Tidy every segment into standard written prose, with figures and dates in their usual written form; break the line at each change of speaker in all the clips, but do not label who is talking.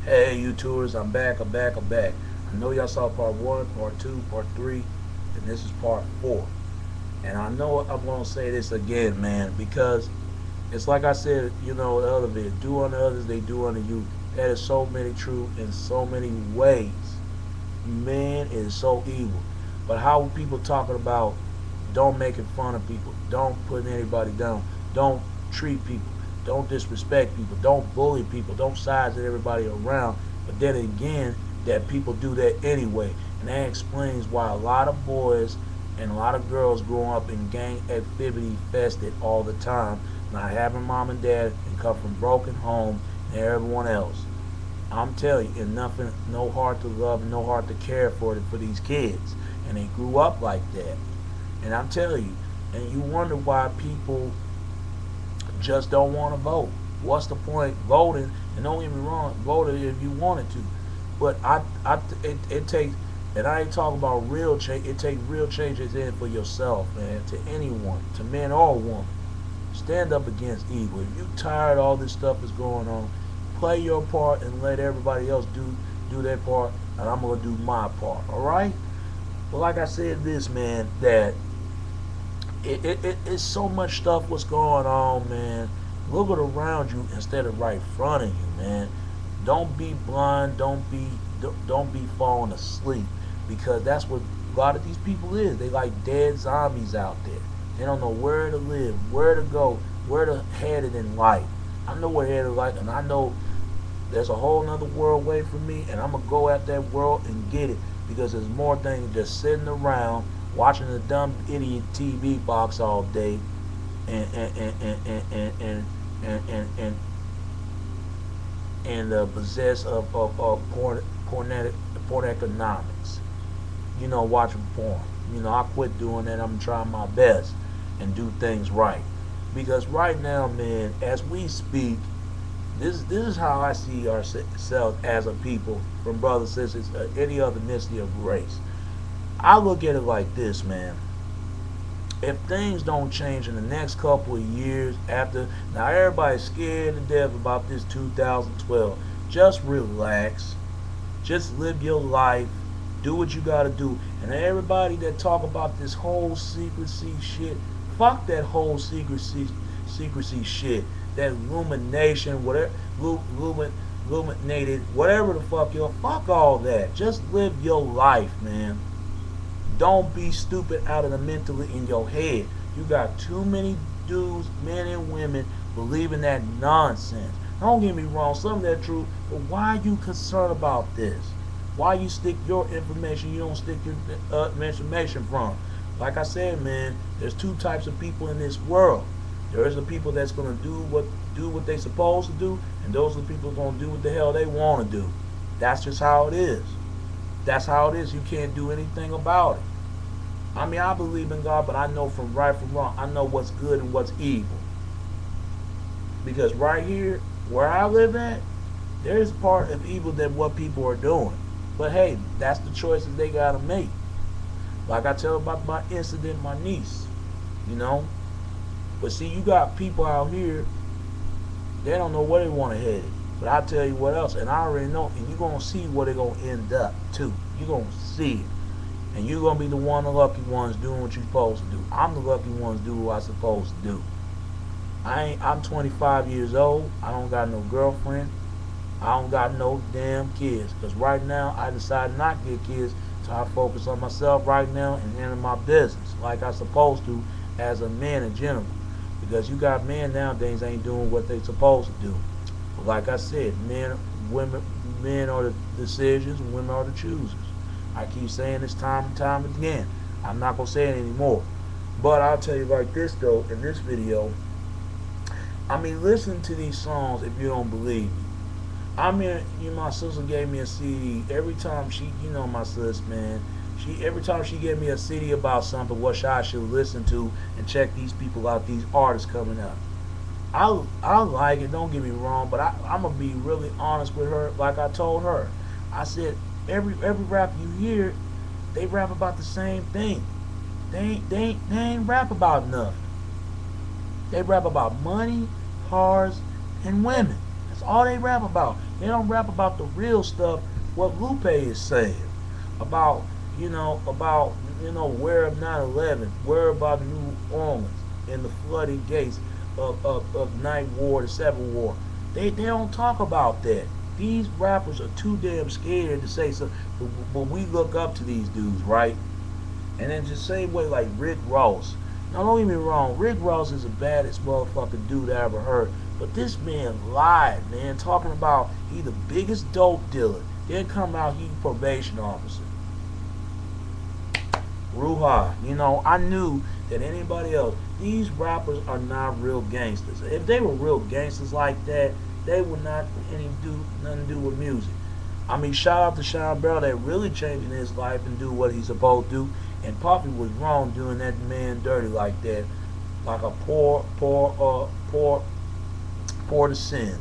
Hey, YouTubers, I'm back. I know y'all saw part one, part two, part three, and this is part four. And I know I'm going to say this again, man, because it's like I said, the other video, do unto others, they do unto you. That is so many true in so many ways. Man, it is so evil. But how people talking about don't making fun of people, don't putting anybody down, don't treat people, don't disrespect people, don't bully people, don't size everybody around. But then again, that people do that anyway, and that explains why a lot of boys and a lot of girls growing up in gang activity fested all the time, not having mom and dad, and come from broken home and everyone else. I'm telling you, and nothing, no heart to love, no heart to care for these kids, and they grew up like that. And I'm telling you, and you wonder why people just don't want to vote. What's the point voting? And don't get me wrong, vote if you wanted to, but it takes, and I ain't talking about real change. It takes real changes in for yourself, man. To anyone, to man or woman, stand up against evil. If you tired, all this stuff is going on. Play your part and let everybody else do their part, and I'm gonna do my part. All right. Well, like I said, this man that it's so much stuff what's going on, man. Look at around you instead of right in front of you, man. Don't be blind. Don't be falling asleep, because that's what a lot of these people is. They like dead zombies out there. They don't know where to live, where to go, where to headed in life. I know where headed in life, and I know there's a whole nother world waiting for me, and I'm gonna go at that world and get it, because there's more things than just sitting around watching the dumb idiot TV box all day and and possessed of porn economics. Watching porn. I quit doing that. I'm trying my best and do things right, because right now, man, as we speak, this is how I see ourselves as a people, from brothers, sisters, any other ethnicity of race. I look at it like this, man. If things don't change in the next couple of years, after, now everybody's scared to death about this 2012. Just relax. Just live your life. Do what you gotta do. And everybody that talk about this whole secrecy shit, fuck that whole secrecy shit. That illumination, whatever, illuminated, whatever the fuck fuck all that. Just live your life, man. Don't be stupid out of the mentally in your head. You got too many dudes, men and women, believing that nonsense. Don't get me wrong, some of that true, but why are you concerned about this? Why you stick your information, you don't stick your information from? Like I said, man, there's two types of people in this world. There is the people that's gonna do what they supposed to do, and those are the people gonna do what the hell they wanna do. That's just how it is. That's how it is. You can't do anything about it. I mean, I believe in God, but I know from right from wrong. I know what's good and what's evil. Because right here, where I live at, there's part of evil than what people are doing. But hey, that's the choices they gotta make. Like I tell about my incident, my niece, you know. But see, you got people out here, they don't know where they want to head. But I tell you what else, and I already know, and you're gonna see where they're gonna end up too. You're gonna see it. And you're gonna be the one of the lucky ones doing what you're supposed to do. I'm the lucky ones do what I'm supposed to do. I'm 25 years old. I don't got no girlfriend. I don't got no damn kids. Because right now I decided not to get kids, so I focus on myself right now and handle my business like I'm supposed to as a man and gentleman. Because you got men nowadays ain't doing what they supposed to do. But like I said, men are the decisions, and women are the choosers. I keep saying this time and time again. I'm not gonna say it anymore. But I'll tell you like this though, in this video, I mean, listen to these songs if you don't believe me. I mean, my sister gave me a CD. Every time my sis, man, every time she gave me a CD about something, what I should listen to and check these people out, these artists coming up. I like it. Don't get me wrong, but I'm gonna be really honest with her. Like I told her, I said every rap you hear, they rap about the same thing. They ain't rap about nothing. They rap about money, cars, and women. That's all they rap about. They don't rap about the real stuff. What Lupe is saying about, about, where of 9/11, where about New Orleans and the flooding gates of Ninth War, the Seventh War. They don't talk about that. These rappers are too damn scared to say so. But we look up to these dudes, right? And then just same way like Rick Ross. Now don't get me wrong, Rick Ross is the baddest motherfucking dude I ever heard. But this man lied, man, talking about he the biggest dope dealer. Then come out he probation officer. Ruha, I knew that anybody else, these rappers are not real gangsters. If they were real gangsters like that, they would not nothing to do with music. I mean, shout out to Sean Bell that really changing his life and do what he's supposed to. And Puffy was wrong doing that man dirty like that, like a poor to sin.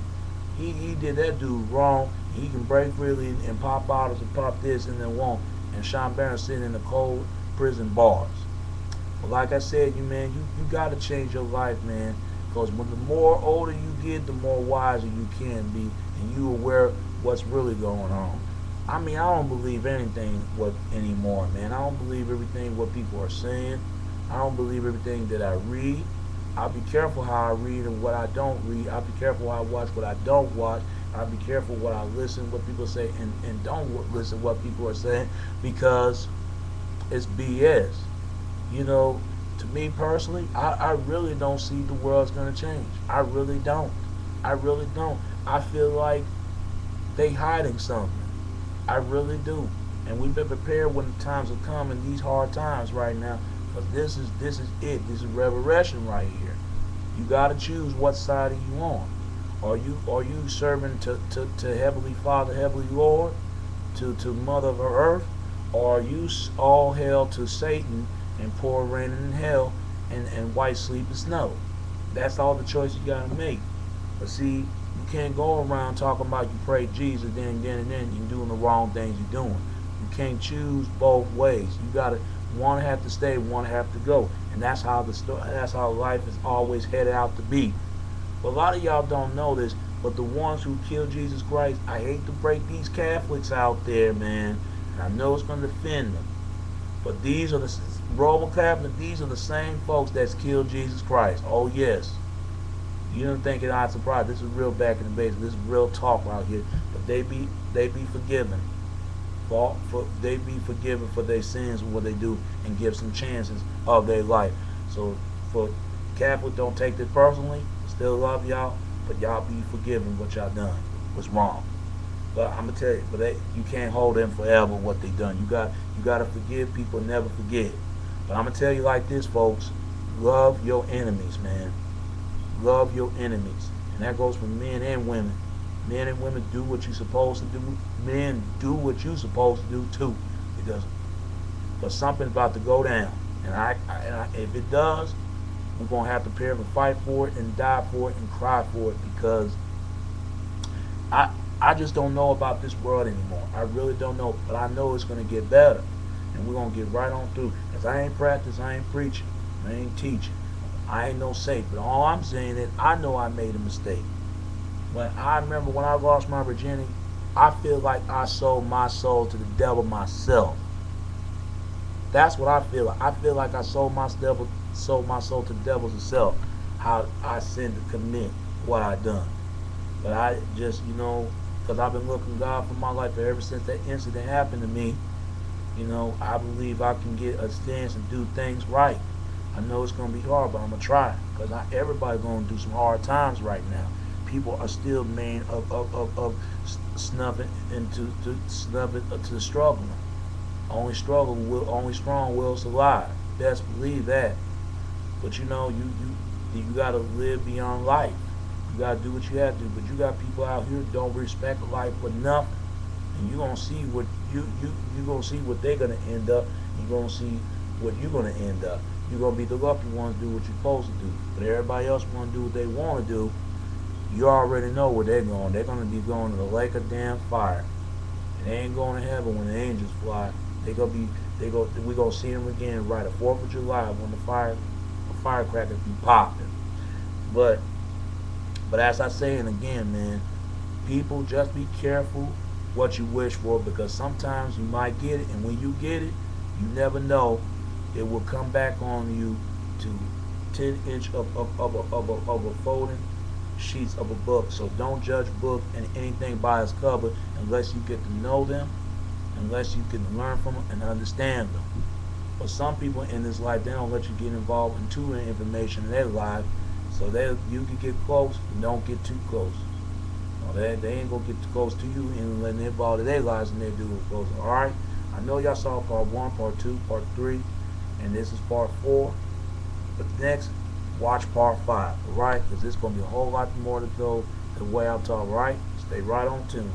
He did that dude wrong. He can break freely and pop bottles and pop this and then won't. And Sean Barron sitting in the cold prison bars. But like I said, you got to change your life, man. Because when the more older you get, the more wiser you can be, and you aware what's really going on. I mean, I don't believe anything anymore, man. I don't believe everything what people are saying. I don't believe everything that I read. I'll be careful how I read and what I don't read. I'll be careful how I watch what I don't watch. I'll be careful what I listen, what people say, and don't listen what people are saying, because it's BS. To me personally, I really don't see the world's going to change. I really don't. I really don't. I feel like they hiding something. I really do. And we've been prepared when the times have come in these hard times right now. Because this is it. This is revelation right here. You got to choose what side are you on. Are you serving to Heavenly Father, Heavenly Lord, to Mother of Earth, or are you all hail to Satan and pour rain in hell and white sleep and snow? That's all the choice you got to make. But see, you can't go around talking about you pray Jesus, then you're doing the wrong things you're doing. You can't choose both ways. You gotta, one have to stay, one have to go, and that's how life is always headed out to be. But a lot of y'all don't know this, but the ones who killed Jesus Christ, I hate to break these Catholics out there, man, and I know it's gonna offend them, but these are the Roman Catholics. These are the same folks that's killed Jesus Christ. Oh yes. You don't think it not surprised. This is real back in the base. This is real talk out here. But they be forgiven. They be forgiven for their sins and what they do, and give some chances of their life. So for Catholics, don't take this personally. Still love y'all, but y'all be forgiven what y'all done was wrong. But I'm gonna tell you, you can't hold them forever what they done. You got to forgive people, never forget. But I'm gonna tell you like this, folks. Love your enemies, man. Love your enemies. And that goes for men and women. Men and women, do what you're supposed to do. Men, do what you're supposed to do too. But something's about to go down. And if it does, we're going to have to prepare and fight for it and die for it and cry for it, because I just don't know about this world anymore. I really don't know. But I know it's going to get better. And we're going to get right on through. Because I ain't practicing, I ain't preaching, I ain't teaching. I ain't no saint, but all I'm saying is I know I made a mistake. I remember when I lost my virginity, I feel like I sold my soul to the devil myself. That's what I feel like. I feel like I sold my soul to the devil himself. How I sinned to commit what I done. But I just, because I've been looking to God for my life ever since that incident happened to me. I believe I can get a stance and do things right. I know it's going to be hard, but I'm going to try. Because not everybody's going to do some hard times right now. People are still of snubbing into to struggling. Only strong will survive. Best believe that. But you got to live beyond life. You got to do what you have to do. But you got people out here don't respect life for nothing. And you're going to see what you're going to see what they're going to end up. You're going to see what you're going to end up. You're going to be the lucky ones do what you're supposed to do. But everybody else want to do what they want to do. You already know where they're going. They're going to be going to the lake of damn fire. And they ain't going to heaven when the angels fly. We're going to see them again right at 4th of July when the firecrackers be popping. But as I say, and again, man, People, just be careful what you wish for, because sometimes you might get it, and when you get it, you never know, it will come back on you to 10-inch of a folding sheets of a book. So don't judge book and anything by its cover unless you get to know them, unless you can learn from them and understand them. But some people in this life, they don't let you get involved in too much information in their life, so you can get close and don't get too close. They ain't gonna get too close to you and letting it involved in their lives, and they do it close. Alright? I know y'all saw part 1, part 2, part 3, and this is part 4. But next, watch part 5, alright? Because there's gonna be a whole lot more to go the way I talk, alright? Stay right on tune.